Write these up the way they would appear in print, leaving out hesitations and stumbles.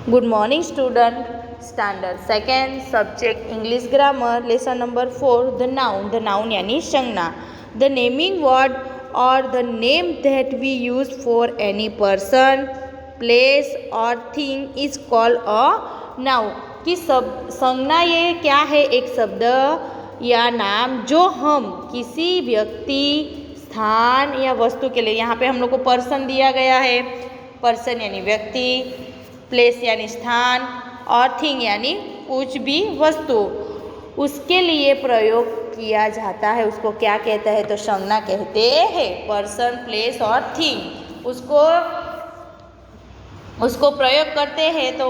Good morning, student. Standard second subject English grammar lesson number 4 the noun यानी संज्ञा. The naming word or the name that we use for any person, place or thing is called a noun. कि संज्ञा ये क्या है? एक शब्द या नाम जो हम किसी व्यक्ति, स्थान या वस्तु के लिए, यहाँ पे हम लोग को पर्सन दिया गया है, पर्सन यानी व्यक्ति, प्लेस यानी स्थान और थिंग यानी कुछ भी वस्तु, उसके लिए प्रयोग किया जाता है, उसको क्या कहते हैं? तो संज्ञा कहते हैं. पर्सन, प्लेस और थिंग उसको प्रयोग करते हैं तो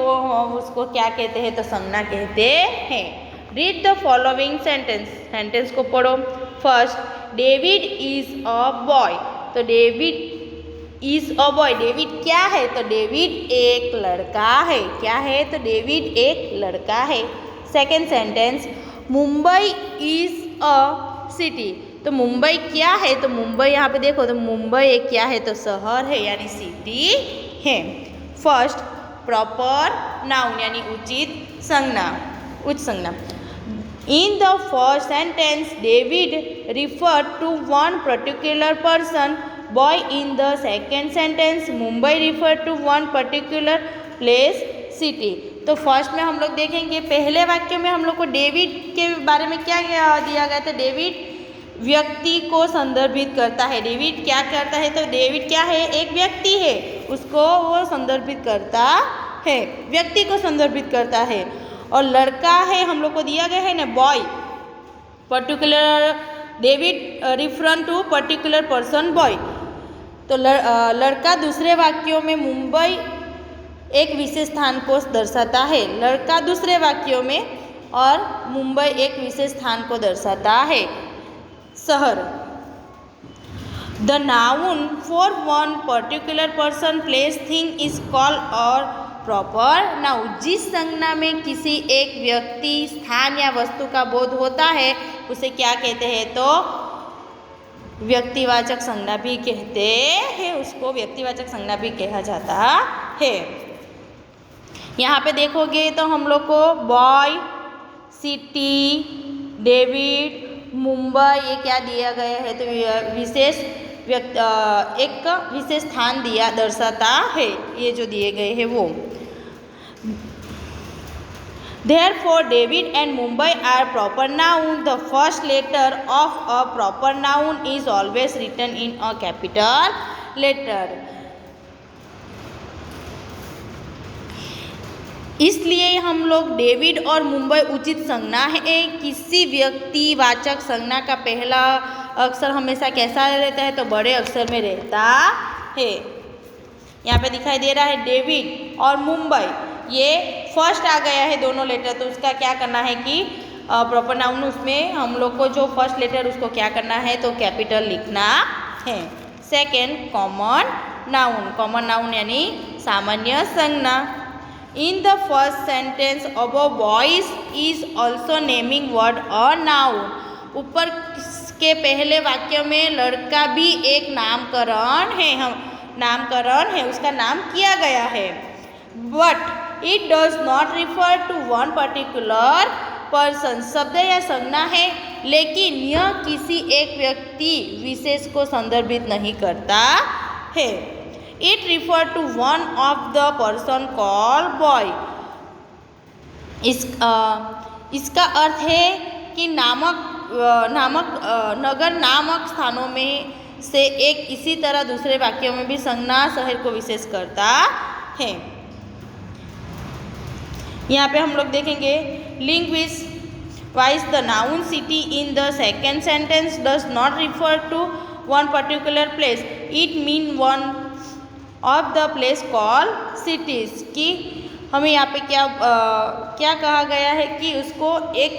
उसको क्या कहते हैं? तो संज्ञा कहते हैं. रीड द फॉलोइंग सेंटेंस को पढ़ो. First, David is a boy. तो David is a boy, David क्या है? तो डेविड एक लड़का है. क्या है? तो डेविड एक लड़का है. Second sentence, Mumbai is a city. तो मुंबई क्या है? तो मुंबई यहाँ पे देखो तो मुंबई एक क्या है? तो शहर है यानी सिटी है. फर्स्ट, प्रॉपर नाउन यानी उचित संज्ञा, उच्च संज्ञा. In the first sentence David refer to one particular person. Boy in the second sentence, Mumbai refer to one particular place, city. तो फर्स्ट में हम लोग देखेंगे, पहले वाक्य में हम लोग को डेविड के बारे में क्या दिया गया था? डेविड व्यक्ति को संदर्भित करता है. डेविड क्या करता है? तो डेविड क्या है? एक व्यक्ति है, उसको वो संदर्भित करता है, व्यक्ति को संदर्भित करता है. और लड़का है हम लोग को दिया गया है ना, boy. Particular David refer to particular person boy. तो लड़का दूसरे वाक्यों में मुंबई एक विशेष स्थान को दर्शाता है, लड़का दूसरे वाक्यों में, और मुंबई एक विशेष स्थान को दर्शाता है, शहर. The noun for one particular person, place, thing is called और प्रॉपर नाउन. जिस संज्ञा में किसी एक व्यक्ति, स्थान या वस्तु का बोध होता है उसे क्या कहते हैं? तो व्यक्तिवाचक संज्ञा भी कहते हैं, उसको व्यक्तिवाचक संज्ञा भी कहा जाता है. यहाँ पे देखोगे तो हम लोग को बॉय, सिटी, डेविड, मुंबई ये क्या दिया गया है? तो विशेष एक विशेष स्थान दिया दर्शाता है, ये जो दिए गए हैं वो. Therefore, David and Mumbai are proper noun. The first letter of a proper noun is always written in a capital letter. इसलिए हम लोग डेविड और मुंबई उचित संज्ञा है. किसी व्यक्तिवाचक संज्ञा का पहला अक्षर हमेशा कैसा रहता है? तो बड़े अक्षर में रहता है. यहाँ पे दिखाई दे रहा है डेविड और मुंबई, ये फर्स्ट आ गया है दोनों लेटर, तो उसका क्या करना है कि प्रॉपर नाउन उसमें हम लोग को जो फर्स्ट लेटर उसको क्या करना है? तो कैपिटल लिखना है. सेकेंड, कॉमन नाउन यानी सामान्य संज्ञा. In the first sentence above boys is also naming word और नाउन. ऊपर के पहले वाक्य में लड़का भी एक नामकरण है, उसका नाम किया गया है. But it does not refer to one particular person. शब्द या संज्ञा है, लेकिन यह किसी एक व्यक्ति विशेष को संदर्भित नहीं करता है. It refer to one of the person called boy. इसका अर्थ है कि नगर नामक स्थानों में से एक. इसी तरह दूसरे वाक्यों में भी संज्ञा शहर को विशेष करता है. यहाँ पे हम लोग देखेंगे, linguistic wise the noun city in the second sentence does not refer to one particular place. It mean one of the place called cities. कि हमें यहाँ पे क्या कहा गया है कि उसको एक.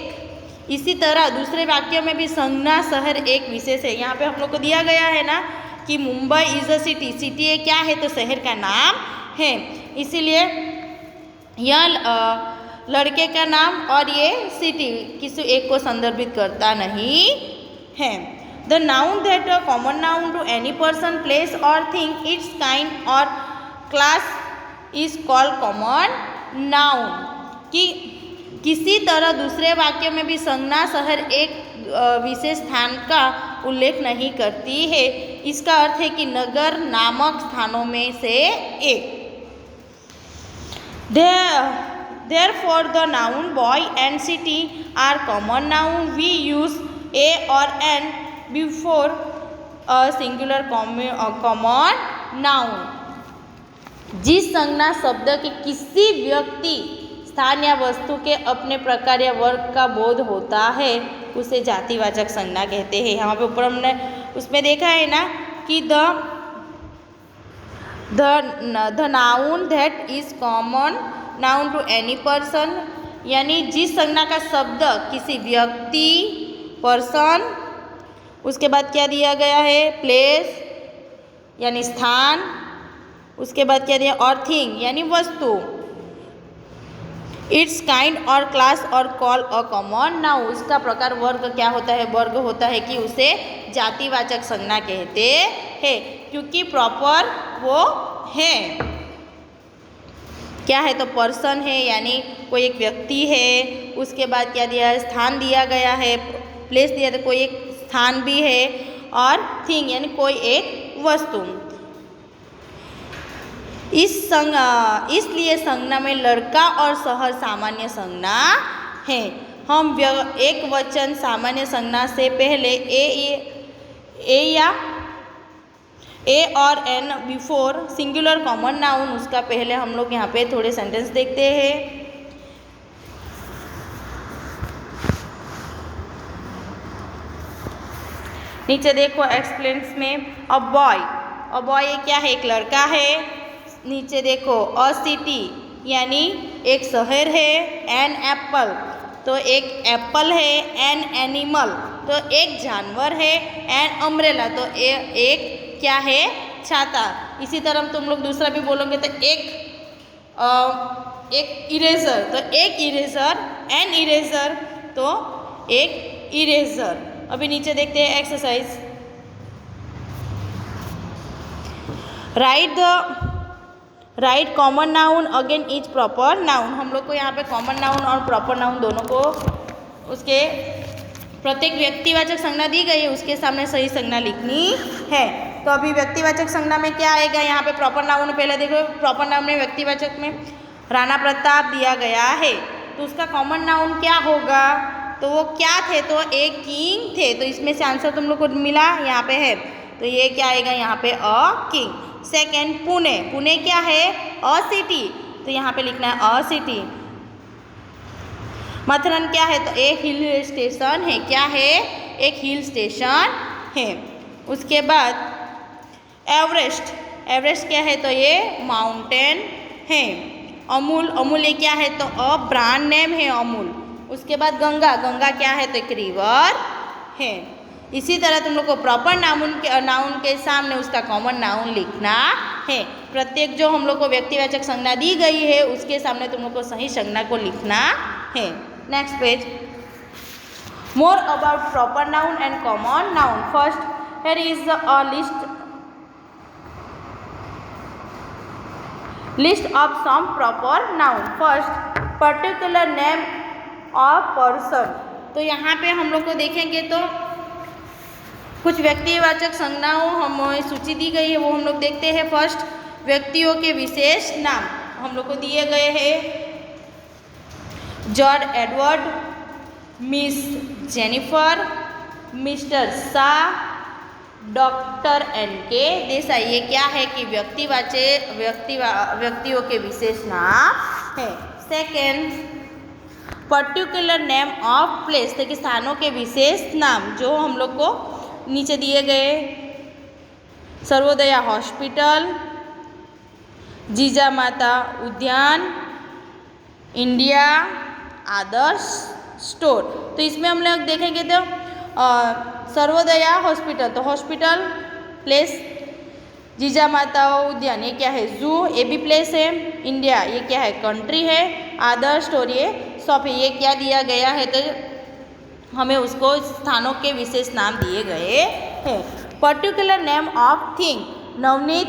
इसी तरह दूसरे वाक्यों में भी संज्ञा शहर एक विशेष है. यहाँ पे हम लोग को दिया गया है ना कि Mumbai is a city. City ये क्या है? तो शहर का नाम है. इसीलिए यह लड़के का नाम और ये सिटी किसी एक को संदर्भित करता नहीं है. The noun that a common noun to any person, place और थिंग, इट्स काइंड और class is called common noun कि किसी तरह दूसरे वाक्य में भी संज्ञा शहर एक विशेष स्थान का उल्लेख नहीं करती है। इसका अर्थ है कि नगर नामक स्थानों में से एक। Therefore, the noun boy and city are common noun. We use a or an before a singular common noun. जिस संज्ञा शब्द के किसी व्यक्ति स्थान या वस्तु के अपने प्रकार या वर्ग का बोध होता है उसे जातिवाचक संज्ञा कहते हैं। यहाँ पे ऊपर हमने उसमें देखा है ना कि the noun that is common noun to any person, यानी जिस संज्ञा का शब्द किसी व्यक्ति पर्सन, उसके बाद क्या दिया गया है प्लेस यानी स्थान, उसके बाद क्या दिया और थिंग यानी वस्तु, इट्स काइंड और क्लास और कॉल अ कॉमन नाउन, उसका प्रकार वर्ग क्या होता है वर्ग होता है कि उसे जातिवाचक संज्ञा कहते हैं क्योंकि प्रॉपर वो है। क्या है तो पर्सन है यानी कोई एक व्यक्ति है, उसके बाद क्या दिया है स्थान दिया गया है, प्लेस दिया तो कोई एक स्थान भी है और थिंग यानी कोई एक वस्तु। इसलिए संज्ञा में लड़का और शहर सामान्य संज्ञा है। हम एक वचन सामान्य संज्ञा से पहले ए और an before singular common noun, उसका पहले हम लोग यहाँ पे थोड़े सेंटेंस देखते हैं। नीचे देखो एक्सप्लेन्स में अ बॉय ये क्या है एक लड़का है। नीचे देखो अ सिटी यानी एक शहर है, एन एप्पल तो एक एप्पल है, एन एनिमल तो एक जानवर है, एन अम्ब्रेला तो एक क्या है छाता। इसी तरह तुम लोग दूसरा भी बोलोगे तो एक इरेजर तो एक इरेजर, एन इरेजर तो एक इरेजर। अभी नीचे देखते हैं exercise. Right common noun again is proper noun. हम लोग को यहाँ पे कॉमन नाउन और प्रॉपर नाउन दोनों को उसके प्रत्येक व्यक्तिवाचक संज्ञा दी गई है उसके सामने सही संज्ञा लिखनी है। तो अभी व्यक्तिवाचक संज्ञा में क्या आएगा यहाँ पे प्रॉपर नाउन पहले देखो, प्रॉपर नाउन में व्यक्तिवाचक में राणा प्रताप दिया गया है तो उसका कॉमन नाउन क्या होगा, तो वो क्या थे तो एक किंग थे, तो इसमें से आंसर तुम लोग को मिला यहाँ पे है तो ये क्या आएगा यहाँ पे अ किंग। सेकेंड पुणे क्या है अ सिटी तो यहाँ पे लिखना है अ सिटी। मथुरन क्या है तो एक हिल स्टेशन है, क्या है एक हिल स्टेशन है। उसके बाद एवरेस्ट क्या है तो ये माउंटेन है। अमूल ये क्या है तो अ ब्रांड नेम है अमूल। उसके बाद गंगा क्या है तो एक रिवर है। इसी तरह तुम लोग को प्रॉपर नाउन के सामने उसका कॉमन नाउन लिखना है। प्रत्येक जो हम लोग को व्यक्तिवाचक संज्ञा दी गई है उसके सामने तुम लोग को सही संज्ञा को लिखना है। Next page. More about proper noun and common noun. First here is a list of some proper noun. First particular name of person. तो यहाँ पे हम लोग को देखेंगे तो कुछ व्यक्तिवाचक संज्ञाओं हमें सूची दी गई है वो हम लोग देखते हैं। फर्स्ट व्यक्तियों के विशेष नाम हम लोग को दिए गए हैं। George Edward, miss Jennifer, mister Shah, doctor NK. Desai. ये क्या है कि व्यक्तियों के विशेष नाम है। Second particular name of place, देखिए स्थानों के विशेष नाम जो हम लोग को नीचे दिए गए। सर्वोदया हॉस्पिटल, जीजा माता उद्यान, इंडिया आदर्श स्टोर। तो इसमें हम लोग देखेंगे तो सर्वोदया हॉस्पिटल तो हॉस्पिटल प्लेस, जीजा माता उद्यान ये क्या है जू ये भी प्लेस है, इंडिया ये क्या है कंट्री है, आदर्श स्टोर ये शॉप है। ये क्या दिया गया है तो हमें उसको स्थानों के विशेष नाम दिए गए हैं। Particular name of thing. Navneet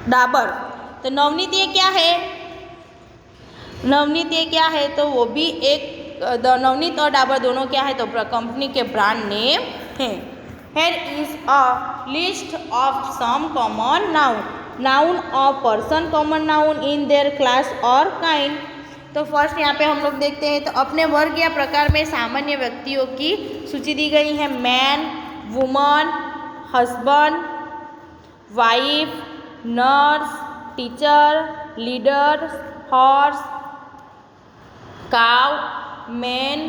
Dabur तो नवनीत ये क्या है? नवनीत ये क्या है? तो वो भी एक नवनीत और डाबर दोनों क्या है? तो कंपनी के ब्रांड नेम हैं। Here is a list of some common noun, noun of person common noun in their class और काइंड। तो फर्स्ट यहाँ पे हम लोग देखते हैं, तो अपने वर्ग या प्रकार में सामान्य व्यक्तियों की सूची दी गई है। Man, woman, husband, wife, nurse, teacher, leader, horse, cow, man,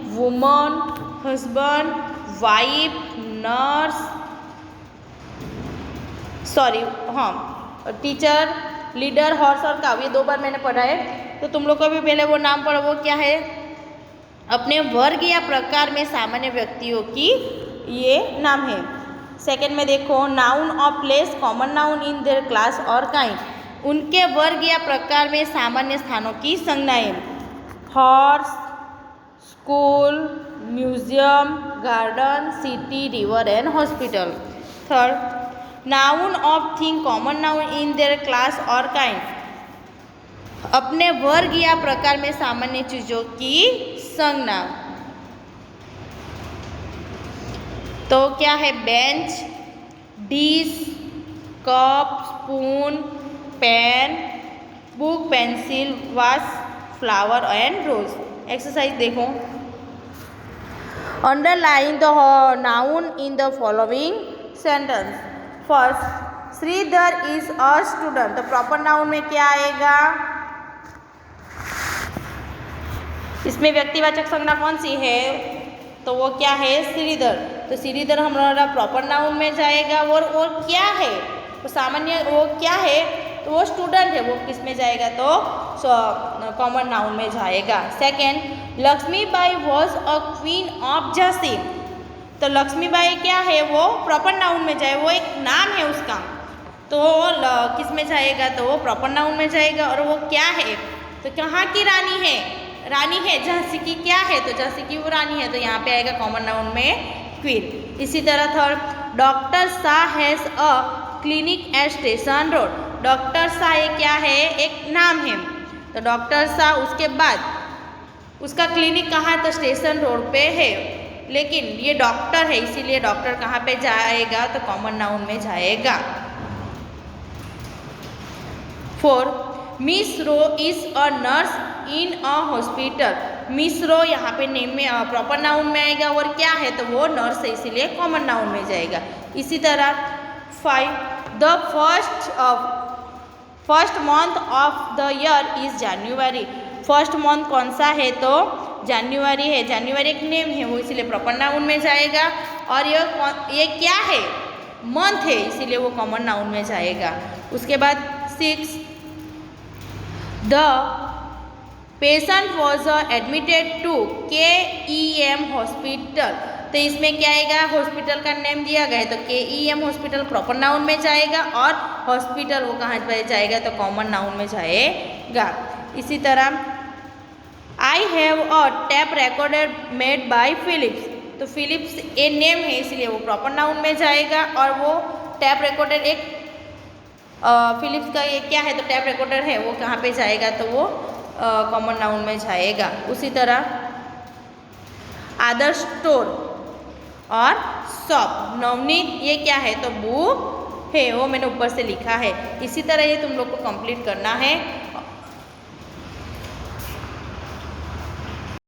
woman, husband, wife, nurse, teacher, leader, horse और काउ, ये 2 बार मैंने पढ़ा है। तो तुम लोग को भी पहले वो नाम पढ़ो, वो क्या है? अपने वर्ग या प्रकार में सामान्य व्यक्तियों की ये नाम है। सेकंड में देखो, noun of place common noun in their class और काइंड, उनके वर्ग या प्रकार में सामान्य स्थानों की संज्ञाएं। Horse, school, museum, garden, city, river and hospital. Third, noun of thing common noun in their class और काइंड, अपने वर्ग या प्रकार में सामान्य चीजों की संज्ञा। तो क्या है? Bench, dish, cup, spoon, pen, book, pencil, vase, flower and rose. Exercise देखो, underline the noun in the following sentence. First, Shridhar is a student, तो प्रॉपर नाउन में क्या आएगा? इसमें व्यक्तिवाचक संज्ञा कौन सी है? तो वो क्या है? श्रीधर। तो श्रीधर हमारा प्रॉपर नाउन में जाएगा। और क्या है? तो सामान्य वो क्या है? तो वो स्टूडेंट है, वो किस में जाएगा? तो कॉमन नाउन में जाएगा। Second, Lakshmibai was a queen of Jhansi, तो लक्ष्मीबाई क्या है? वो प्रॉपर नाउन में जाए, वो एक नाम है उसका, तो किस में जाएगा? तो वो प्रॉपर नाउन में जाएगा। और वो क्या है? तो कहाँ की रानी है? रानी है झांसी की। क्या है? तो झांसी की वो रानी है, तो यहाँ पे आएगा कॉमन नाउन में क्वीन। इसी तरह third, doctor Shah has a clinic eight station road, doctor Shah ये क्या है? एक नाम है, तो डॉक्टर शाह, उसके बाद उसका क्लिनिक कहाँ है? तो स्टेशन रोड पे है, लेकिन ये डॉक्टर है, इसीलिए डॉक्टर कहाँ पे जाएगा? तो कॉमन नाउन में जाएगा। Four, Miss Rowe is a nurse in a hospital, Miss Rowe यहाँ पे नेम में प्रॉपर नाउन में आएगा। और क्या है? तो वो नर्स है, इसीलिए कॉमन नाउन में जाएगा। इसी तरह 5, the first month of the year is January, first month कौन सा है? तो जनवरी है, जनवरी एक नेम है, वो इसीलिए प्रॉपर नाउन में जाएगा। और ये क्या है? मंथ है, इसीलिए वो कॉमन नाउन में जाएगा। उसके बाद 6, the patient was admitted to KEM hospital, तो इसमें क्या आएगा? हॉस्पिटल का नेम दिया गया है, तो KEM हॉस्पिटल प्रॉपर नाउन में जाएगा। और हॉस्पिटल वो कहाँ पर जाएगा? तो कॉमन नाउन में जाएगा। इसी तरह I have a tape recorder made by Philips, तो फिलिप्स ए नेम है, इसलिए वो प्रॉपर नाउन में जाएगा। और वो टैप रिकॉर्डर एक फिलिप्स का ये क्या है? तो टैप रिकॉर्डर है, वो कहाँ पे जाएगा? तो वो कॉमन नाउन में जाएगा। उसी तरह आदर्श स्टोर और शॉप, नवनीत ये क्या है? तो बुक है, वो मैंने ऊपर से लिखा है। इसी तरह ये तुम लोग को कंप्लीट करना है।